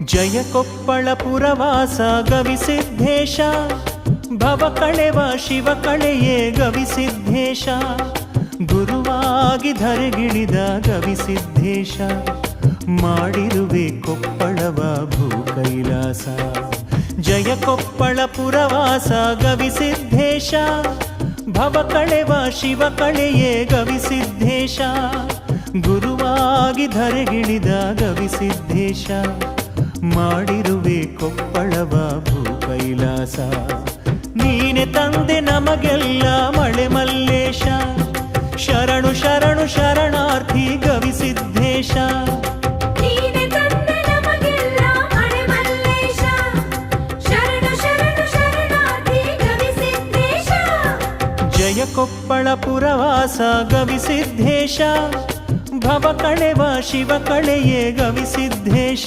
ಜಯ ಕೊಪ್ಪಳ ಪುರವಾಸ ಗವಿಸಿದ್ಧೇಶ, ಭವ ಕಳೆವ ಶಿವ ಕಳೆಯೇ ಗವಿಸಿದ್ಧೇಶ, ಗುರುವಾಗಿ ಧರೆಗಿಳಿದ ಗವಿಸಿದ್ಧೇಶ, ಮಾಡಿರುವೆ ಕೊಪ್ಪಳವ ಭೂ ಕೈಲಾಸ. ಜಯ ಕೊಪ್ಪಳ ಪುರವಾಸ ಗವಿಸಿದ್ಧೇಶ, ಭವ ಕಳೆವ ಶಿವ ಕಳೆಯೇ ಗವಿಸಿದ್ಧೇಶ, ಗುರುವಾಗಿ ಧರೆಗಿಳಿದ ಗವಿಸಿದ್ಧೇಶ, ಮಾಡಿರುವೆ ಕೊಪ್ಪಳವ ಭೂ ಕೈಲಾಸ. ನೀನೆ ತಂದೆ ನಮಗೆಲ್ಲ ಮಳೆ ಮಲ್ಲೇಶ, ಶರಣು ಶರಣು ಶರಣಾರ್ಥಿ ಗವಿಸಿದ್ಧೇಶ. ಜಯ ಕೊಪ್ಪಳ ಪುರವಾಸ ಗವಿಸಿದ್ಧೇಶ, ಭವ ಕಳೆವ ಶಿವ ಕಳೆಯೇ ಗವಿಸಿದ್ಧೇಶ.